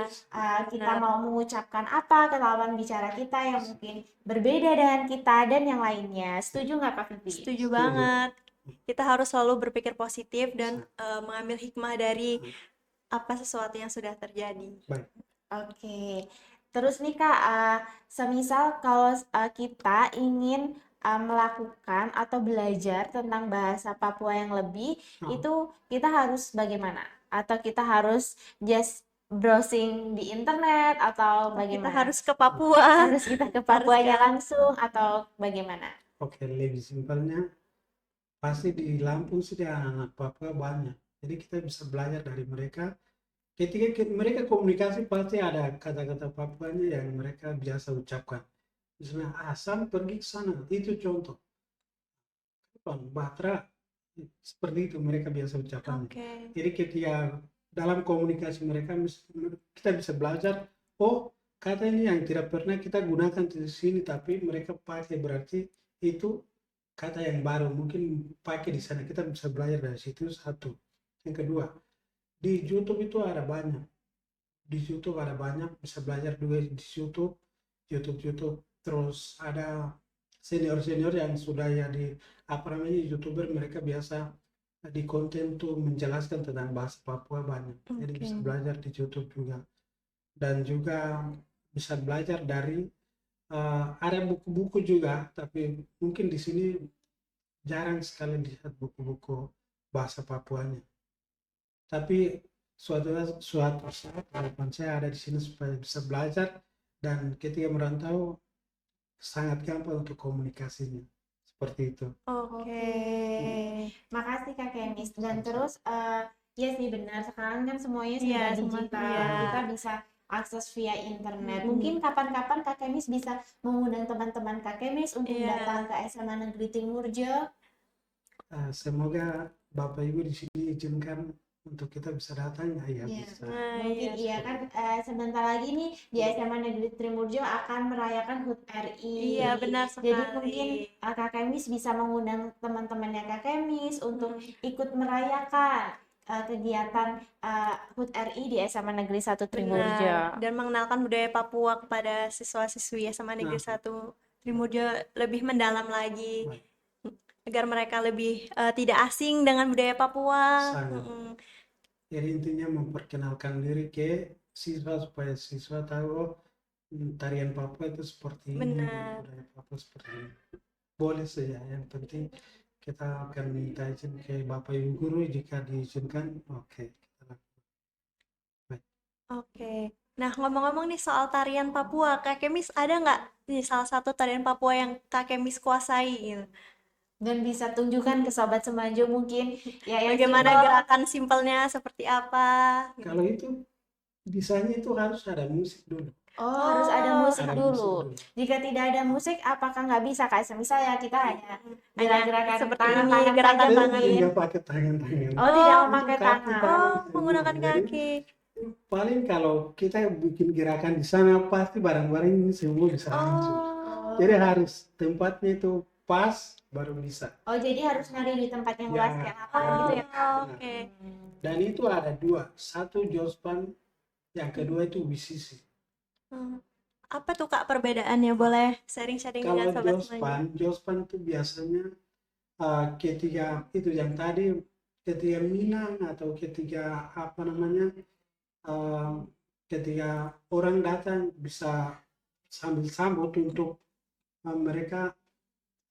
Speaker 1: kita
Speaker 2: benar.
Speaker 1: mau mengucapkan apa ke lawan bicara kita yang mungkin berbeda dengan kita dan yang lainnya. Setuju nggak Kak Vivi?
Speaker 2: Setuju
Speaker 3: Setuju.
Speaker 2: banget. Kita harus selalu berpikir positif dan
Speaker 3: Sangat.
Speaker 2: mengambil hikmah dari apa sesuatu yang sudah terjadi.
Speaker 3: Baik.
Speaker 1: Oke. Terus nih Kak, semisal kalau kita ingin melakukan atau belajar tentang bahasa Papua yang lebih,
Speaker 3: Ah,
Speaker 1: itu kita harus bagaimana? Atau kita harus just browsing di internet atau
Speaker 2: Kita
Speaker 1: bagaimana?
Speaker 2: harus ke Papua.
Speaker 1: Harus kita ke
Speaker 2: Harus
Speaker 1: Papuanya
Speaker 2: kan?
Speaker 1: langsung atau bagaimana?
Speaker 3: Oke, lebih simpelnya pasti di Lampung sih anak-anak Papua banyak. Jadi kita bisa belajar dari mereka. Ketika mereka komunikasi pasti ada kata-kata Papuanya yang mereka biasa ucapkan. Misalnya, Asam pergi ke sana, itu contoh. Batra, seperti itu mereka biasa ucapannya.
Speaker 2: Oke.
Speaker 3: Jadi ketika dalam komunikasi mereka kita bisa belajar, oh, kata ini yang tidak pernah kita gunakan di sini, tapi mereka pakai, berarti itu kata yang baru, mungkin pakai di sana. Kita bisa belajar dari situ, satu. Yang kedua, di YouTube itu ada banyak. Di YouTube ada banyak, bisa belajar juga di YouTube, YouTube. Terus ada senior-senior yang sudah ya di apa namanya YouTuber, mereka biasa di konten tuh menjelaskan tentang bahasa Papua banyak. Jadi
Speaker 2: Oke.
Speaker 3: bisa belajar di YouTube juga. Dan juga bisa belajar dari ada buku-buku juga, tapi mungkin di sini jarang sekali lihat buku-buku bahasa Papuanya. Tapi suatu saat harapan saya ada di sini supaya bisa belajar, dan ketika merantau sangat gampang untuk komunikasinya. Seperti itu.
Speaker 2: Oke.
Speaker 1: Makasih Kak Kemis. Dan
Speaker 3: Sama-sama.
Speaker 1: terus ya sih benar sekarang kan semuanya
Speaker 2: Iya,
Speaker 1: serba
Speaker 2: semua
Speaker 1: digital.
Speaker 2: iya.
Speaker 1: Kita bisa akses via internet.
Speaker 2: Mm-mm.
Speaker 1: Mungkin kapan-kapan Kak Kemis bisa mengundang teman-teman Kak Kemis untuk
Speaker 2: Iya.
Speaker 1: datang ke SMA Negeri Timurjo.
Speaker 3: Semoga Bapak Ibu di sini izinkan untuk kita bisa datang, ya
Speaker 1: Iya.
Speaker 3: bisa.
Speaker 2: Nah,
Speaker 1: Mungkin iya kan sebentar lagi nih di SMA Negeri Trimurjo akan merayakan HUT RI.
Speaker 2: Iya, benar
Speaker 1: Jadi
Speaker 2: sekali.
Speaker 1: mungkin Kak Kemis bisa mengundang teman-temannya Kak Kemis untuk ikut merayakan kegiatan HUT RI di SMA Negeri 1 Trimurjo.
Speaker 2: Benar. Dan mengenalkan budaya Papua kepada siswa-siswi SMA Negeri
Speaker 3: Nah,
Speaker 2: 1 Trimurjo lebih mendalam lagi
Speaker 3: baik.
Speaker 2: agar mereka lebih tidak asing dengan budaya Papua.
Speaker 3: Sangat. Jadi intinya memperkenalkan diri ke siswa supaya siswa tahu, oh, tarian Papua itu seperti ini,
Speaker 2: Benar.
Speaker 3: budaya Papua seperti ini. Boleh saja, yang penting kita akan minta izin ke Bapak Ibu guru, jika diizinkan, oke, kita lakukan. Baik.
Speaker 2: Oke. Nah, ngomong-ngomong nih soal tarian Papua, Kak Kemis ada nggak nih salah satu tarian Papua yang Kak Kemis kuasai gitu?
Speaker 1: Dan bisa tunjukkan ke Sobat Semanjo mungkin ya yang
Speaker 2: Bagaimana
Speaker 1: simpel.
Speaker 2: gerakan simpelnya seperti apa?
Speaker 3: Kalau itu bisanya itu harus ada musik dulu.
Speaker 1: Oh, harus ada musik
Speaker 3: Ada
Speaker 1: dulu.
Speaker 3: musik dulu.
Speaker 1: Jika tidak ada musik, apakah nggak bisa, Kak? Misal ya kita hanya
Speaker 2: Hanya
Speaker 1: gerakan
Speaker 2: seperti
Speaker 1: tangan
Speaker 2: ini,
Speaker 1: saja
Speaker 2: gerakan
Speaker 1: mungkin.
Speaker 2: tangan.
Speaker 3: Tidak pakai tangan-tangan.
Speaker 1: Oh, tidak
Speaker 2: Oh,
Speaker 1: memakai
Speaker 3: Kaki,
Speaker 1: tangan.
Speaker 2: Oh,
Speaker 3: semua.
Speaker 2: menggunakan
Speaker 3: Jadi,
Speaker 2: kaki.
Speaker 3: paling kalau kita bikin gerakan di sana pasti barang-barang ini semua bisa hancur.
Speaker 2: Oh,
Speaker 3: Jadi harus tempatnya itu pas baru bisa.
Speaker 1: Oh, jadi harus nyari di tempat yang
Speaker 3: Ya,
Speaker 1: luas kayak apa gitu ya, Kak?
Speaker 2: oke.
Speaker 3: Dan itu ada dua, satu Jospan, yang kedua itu WCC.
Speaker 2: Hmm. Apa tuh Kak perbedaannya? Boleh sharing-sharing
Speaker 3: Kalau
Speaker 2: dengan sobat semuanya?
Speaker 3: Jospan itu biasanya ketika itu yang tadi, ketika Minang atau ketika apa namanya, ketika orang datang bisa sambil sambut untuk mereka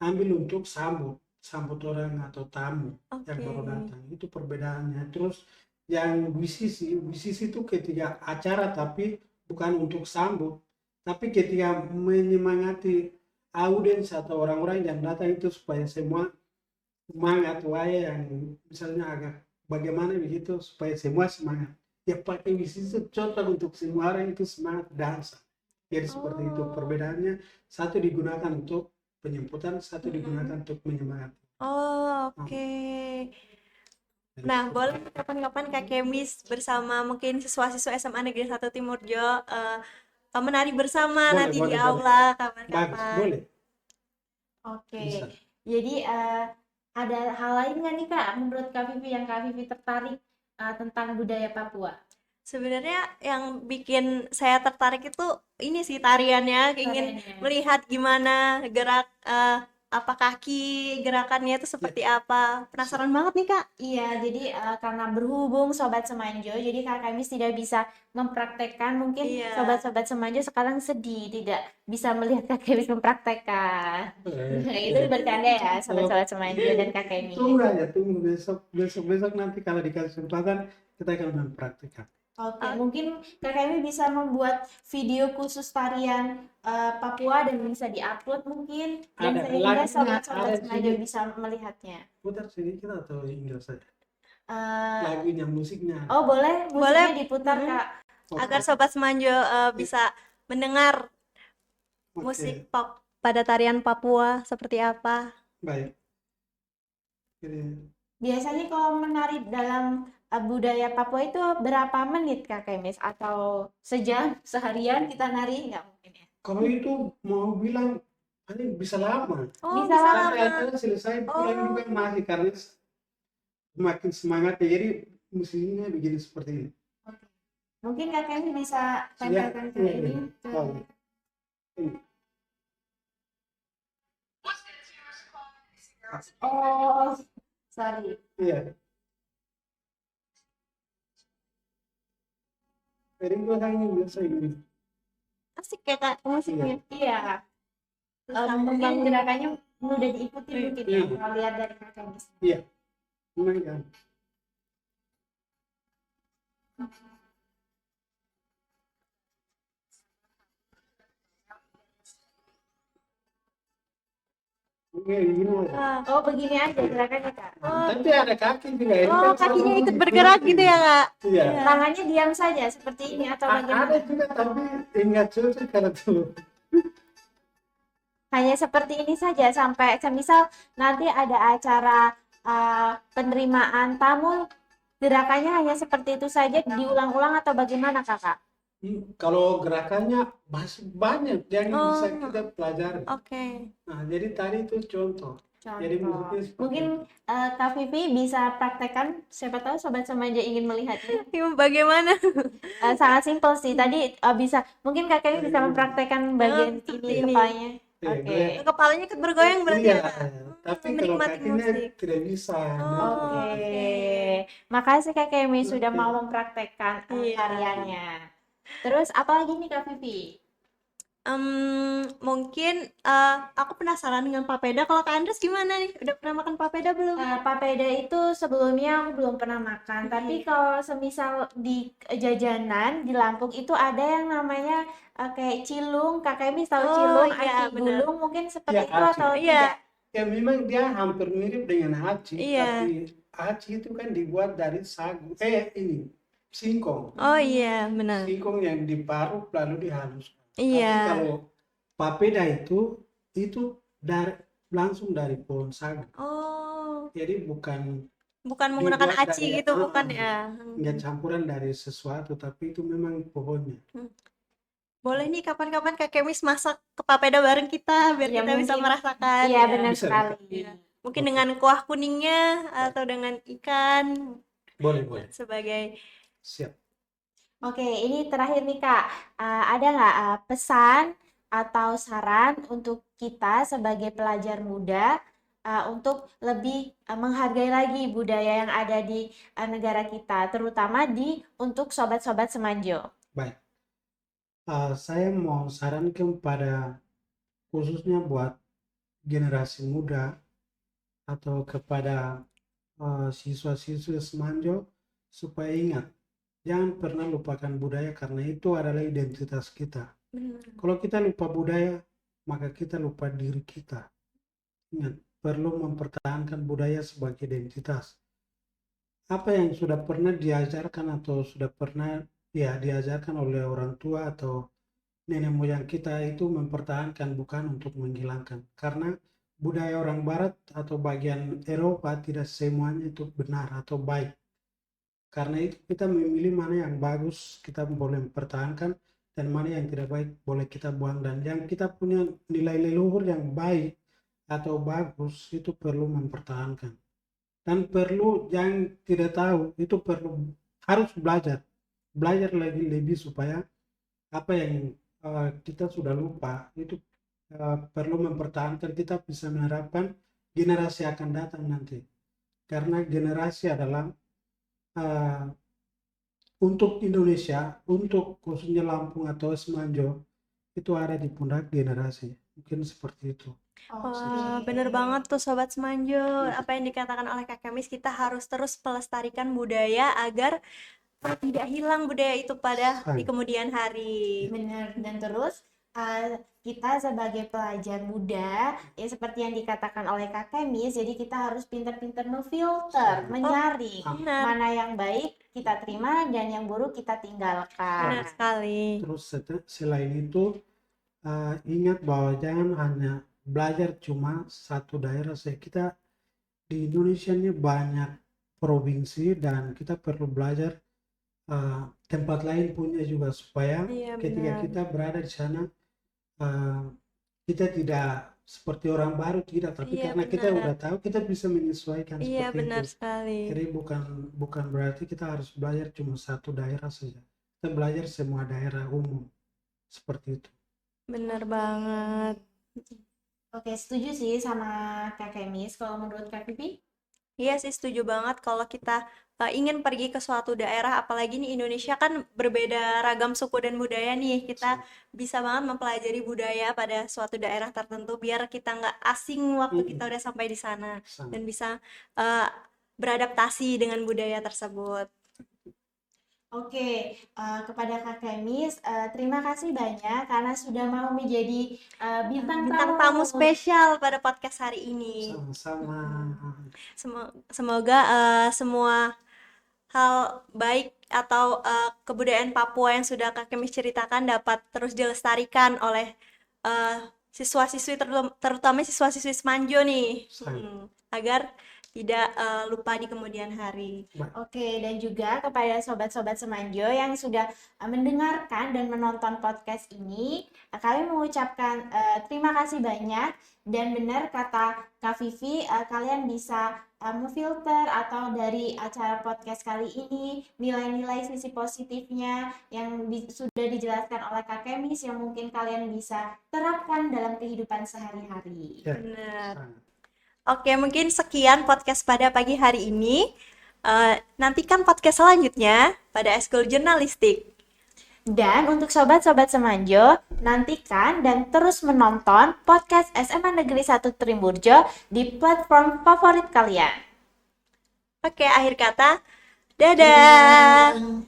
Speaker 3: ambil untuk sambut orang atau tamu yang
Speaker 2: Oke.
Speaker 3: baru datang. Itu perbedaannya. Terus yang WCC itu ketika acara tapi bukan untuk sambut, tapi ketika menyemangati audiens atau orang-orang yang datang itu supaya semua semangat, waya yang misalnya agak bagaimana begitu supaya semua semangat. Ya pakai WCC itu cocok untuk semua orang itu semangat dansa. Jadi seperti itu perbedaannya. Satu digunakan untuk penyemputan, satu digunakan untuk menyemangati.
Speaker 2: Oh, oke.
Speaker 3: Jadi
Speaker 2: Nah,
Speaker 3: seperti
Speaker 2: boleh kapan-kapan Kak Kemis bersama mungkin siswa-siswa SMA Negeri 1 Timurjo menari bersama
Speaker 3: Boleh,
Speaker 2: nanti di
Speaker 3: boleh,
Speaker 2: aula
Speaker 3: bagus,
Speaker 2: kapan-kapan.
Speaker 3: boleh,
Speaker 1: Oke.
Speaker 3: bisa.
Speaker 1: Jadi ada hal lain nggak nih, Kak, menurut Kak Vivi yang Kak Vivi tertarik tentang budaya Papua?
Speaker 2: Sebenarnya yang bikin saya tertarik itu ini sih tariannya, ingin
Speaker 1: Tariannya.
Speaker 2: melihat gimana gerak apa kaki gerakannya itu seperti apa. Penasaran banget nih Kak.
Speaker 1: Iya, jadi karena berhubung Sobat Semanjo, jadi Kak Kamis tidak bisa mempraktekkan. Mungkin
Speaker 2: Iya.
Speaker 1: Sobat-Sobat Semanjo sekarang sedih, tidak bisa melihat Kak Kamis mempraktekkan. Itu bercanda ya, Sobat-Sobat Semanjo dan Kak Kamis.
Speaker 3: Tunggu aja, tunggu besok nanti kalau dikasih kesempatan kita akan mempraktikkan.
Speaker 1: Oke, mungkin Kak Kamis bisa membuat video khusus tarian Papua dan bisa diupload mungkin. Dan
Speaker 3: Ada,
Speaker 1: sehingga
Speaker 3: lagunya
Speaker 1: Sobat-Sobat
Speaker 3: ada
Speaker 1: Semanjo
Speaker 3: sini.
Speaker 1: bisa melihatnya.
Speaker 3: Putar sedikit atau Inggris saja?
Speaker 1: Eh,
Speaker 3: Lagunya, musiknya.
Speaker 1: oh boleh, musiknya
Speaker 2: Boleh.
Speaker 1: diputar Kak.
Speaker 2: Agar Sobat Semanjo bisa mendengar
Speaker 3: Oke,
Speaker 2: musik pop pada tarian Papua seperti apa.
Speaker 3: baik. Jadi,
Speaker 1: Biasanya kalau menari dalam budaya Papua itu berapa menit Kak Kemis? Atau sejam, seharian kita nari? Nggak mungkin ya?
Speaker 3: kalau itu mau bilang paling bisa lama.
Speaker 2: Oh,
Speaker 1: Bisa
Speaker 2: bisa
Speaker 1: lama.
Speaker 3: Sampai acara selesai pulang juga masih, karena makin semangat ya. Jadi musiknya begini seperti ini.
Speaker 1: Oke. Mungkin Kak Kemis bisa
Speaker 3: Ya,
Speaker 1: tempelkan ke
Speaker 3: iya,
Speaker 1: ini.
Speaker 3: iya. Oh, ini.
Speaker 1: Oh, sorry.
Speaker 3: Iya. Jadi gue hanya biasa ini.
Speaker 2: asik ya Kak musiknya.
Speaker 1: Iya. Mungkin gerakannya mudah diikuti mungkin ya,
Speaker 3: Iya.
Speaker 1: kalau lihat dari Kak Kemis.
Speaker 3: Iya. Memang kan. Oke, gini aja.
Speaker 1: Oh, begini aja gerakannya Kak.
Speaker 3: Tapi ada kaki juga. Ini
Speaker 2: Oh,
Speaker 3: kan
Speaker 2: kakinya
Speaker 3: sama
Speaker 2: ikut
Speaker 3: di
Speaker 2: bergerak
Speaker 3: kursi.
Speaker 2: gitu ya Kak.
Speaker 3: Iya.
Speaker 1: Tangannya diam saja seperti ini atau bagaimana?
Speaker 3: Ada juga tapi ingat cocok kalau tuh.
Speaker 1: Hanya seperti ini saja sampai semisal nanti ada acara penerimaan tamu Gerakannya hanya seperti itu saja diulang-ulang atau bagaimana Kakak?
Speaker 3: Kalau gerakannya masih banyak yang bisa
Speaker 2: Oh,
Speaker 3: kita pelajari.
Speaker 2: oke.
Speaker 3: Nah, jadi tadi itu contoh. Jadi
Speaker 1: Contoh.
Speaker 3: maksudnya seperti
Speaker 1: Mungkin
Speaker 3: itu.
Speaker 1: Kak Vivi bisa praktekkan, siapa tahu Sobat Semaja ingin melihatnya.
Speaker 2: Bagaimana?
Speaker 1: Sangat simpel sih. Tadi bisa, mungkin Kak Kemi bisa mempraktekkan bagian
Speaker 2: Seperti
Speaker 1: ini
Speaker 2: ini.
Speaker 1: kepalanya. Oke.
Speaker 3: Goyang.
Speaker 2: Kepalanya ikut bergoyang berarti
Speaker 3: Iya,
Speaker 2: ya, Kak?
Speaker 3: tapi kalau
Speaker 2: Menikmati
Speaker 3: kakinya
Speaker 2: musik.
Speaker 3: tidak bisa. Nah,
Speaker 2: Oh,
Speaker 1: Oke.
Speaker 2: oke.
Speaker 1: Makasih Kak Kemi sudah
Speaker 3: Oke.
Speaker 1: mau mempraktekkan
Speaker 2: Iya.
Speaker 1: karyanya. Terus apa lagi nih Kak Vivi?
Speaker 2: Mungkin aku penasaran dengan papeda. Kalau Kak Andres gimana nih? Udah pernah makan papeda belum?
Speaker 1: Papeda itu sebelumnya aku belum pernah makan, tapi kalau semisal di jajanan di Lampung itu ada yang namanya kayak cilung, Kak Kemi tahu
Speaker 2: Oh
Speaker 1: cilung,
Speaker 2: iya,
Speaker 1: aci
Speaker 2: benar.
Speaker 1: gulung, mungkin
Speaker 3: Ya,
Speaker 1: seperti itu
Speaker 3: aci.
Speaker 1: atau tidak?
Speaker 2: Iya,
Speaker 3: Ya memang dia hampir mirip dengan aci,
Speaker 2: iya.
Speaker 3: tapi aci itu kan dibuat dari sagu. Ini singkong.
Speaker 2: Oh iya, benar.
Speaker 3: Singkong yang diparut lalu dihaluskan.
Speaker 2: Iya.
Speaker 3: Tapi kalau papeda itu dari langsung dari pohon sagu.
Speaker 2: Oh,
Speaker 3: Jadi bukan
Speaker 2: bukan menggunakan
Speaker 3: dibuat
Speaker 2: aci
Speaker 3: dari
Speaker 2: gitu, bukan ya?
Speaker 3: nggak campuran dari sesuatu, tapi itu memang pohonnya.
Speaker 2: Hmm. Boleh nih kapan-kapan Kak Kemis masak ke papeda bareng kita biar
Speaker 1: Ya
Speaker 2: kita bisa
Speaker 1: mungkin,
Speaker 2: merasakan
Speaker 1: iya
Speaker 2: ya.
Speaker 1: benar
Speaker 3: Bisa,
Speaker 1: sekali.
Speaker 2: Iya. Mungkin
Speaker 3: Oke.
Speaker 2: dengan kuah kuningnya atau dengan ikan
Speaker 3: Boleh.
Speaker 2: sebagai
Speaker 3: Siap.
Speaker 1: Oke, ini terakhir nih Kak. Ada nggak pesan atau saran untuk kita sebagai pelajar muda untuk lebih menghargai lagi budaya yang ada di negara kita, terutama untuk sobat-sobat Semanjo.
Speaker 3: Baik. Saya mau sarankan pada khususnya buat generasi muda atau kepada siswa-siswi Semanjo supaya ingat, jangan pernah lupakan budaya karena itu adalah identitas kita.
Speaker 2: benar.
Speaker 3: Kalau kita lupa budaya, maka kita lupa diri kita. Ingat, perlu mempertahankan budaya sebagai identitas. Apa yang sudah pernah diajarkan atau sudah pernah diajarkan oleh orang tua atau nenek moyang kita itu mempertahankan, bukan untuk menghilangkan. Karena budaya orang barat atau bagian Eropa tidak semuanya itu benar atau baik. Karena itu kita memilih mana yang bagus, kita boleh mempertahankan, dan mana yang tidak baik boleh kita buang. Dan yang kita punya nilai leluhur yang baik atau bagus itu perlu mempertahankan. Dan perlu yang tidak tahu itu harus belajar lagi lebih supaya apa yang kita sudah lupa itu perlu mempertahankan, kita bisa menerapkan generasi akan datang nanti. Karena generasi adalah untuk Indonesia, untuk khususnya Lampung atau Semanjo, itu ada di pundak generasi. Mungkin seperti itu.
Speaker 2: Wah, bener banget tuh Sobat Semanjo. Apa yang dikatakan oleh Kak Kemis, kita harus terus melestarikan budaya agar tidak hilang budaya itu di kemudian hari.
Speaker 1: Benar, dan terus kita sebagai pelajar muda, ya seperti yang dikatakan oleh Kak Kemis, jadi kita harus pintar-pintar memfilter, menyaring
Speaker 2: Benar,
Speaker 1: mana yang baik kita terima dan yang buruk kita
Speaker 2: benar
Speaker 1: tinggalkan.
Speaker 2: sekali.
Speaker 3: Terus selain itu ingat bahwa jangan hanya belajar cuma satu daerah saja. Kita di Indonesia ini banyak provinsi dan kita perlu belajar tempat lain punya juga supaya
Speaker 2: Iya,
Speaker 3: ketika
Speaker 2: benar.
Speaker 3: kita berada di sana kita tidak seperti orang baru, tidak, tapi
Speaker 2: Iya,
Speaker 3: karena kita
Speaker 2: benar.
Speaker 3: udah tahu kita bisa menyesuaikan
Speaker 2: Iya,
Speaker 3: seperti
Speaker 2: benar
Speaker 3: itu.
Speaker 2: sekali.
Speaker 3: Jadi bukan berarti kita harus belajar cuma satu daerah saja. Kita belajar semua daerah umum seperti itu.
Speaker 2: Benar banget.
Speaker 1: Oke, setuju sih sama Kak Kemis. Kalau menurut Kak Pipi?
Speaker 2: Iya sih, setuju banget kalau kita ingin pergi ke suatu daerah, apalagi nih Indonesia kan berbeda ragam suku dan budaya nih. Kita bisa banget mempelajari budaya pada suatu daerah tertentu biar kita nggak asing waktu kita udah sampai di sana
Speaker 3: Sama.
Speaker 2: dan bisa beradaptasi dengan budaya tersebut.
Speaker 1: Oke, kepada Kak Kemis, terima kasih banyak karena sudah mau menjadi bintang
Speaker 2: Tamu spesial pada podcast hari ini.
Speaker 3: Sama-sama.
Speaker 2: Semoga semua hal baik atau kebudayaan Papua yang sudah Kak Kemis ceritakan dapat terus dilestarikan oleh siswa-siswi terutama siswa-siswi Semanjo nih, agar tidak lupa di kemudian hari.
Speaker 1: Oke, dan juga kepada sobat-sobat Semanjo yang sudah mendengarkan dan menonton podcast ini, kami mengucapkan terima kasih banyak. Dan benar kata Kak Vivi, kalian bisa memfilter atau dari acara podcast kali ini nilai-nilai sisi positifnya yang sudah dijelaskan oleh Kak Kemis yang mungkin kalian bisa terapkan dalam kehidupan sehari-hari.
Speaker 3: Ya,
Speaker 2: Benar.
Speaker 3: sangat.
Speaker 2: Oke, mungkin sekian podcast pada pagi hari ini. Nantikan podcast selanjutnya pada Eskul Jurnalistik.
Speaker 1: Dan untuk sobat-sobat Semanjo, nantikan dan terus menonton podcast SMA Negeri 1 Trimburjo di platform favorit kalian.
Speaker 2: Oke, akhir kata, dadah.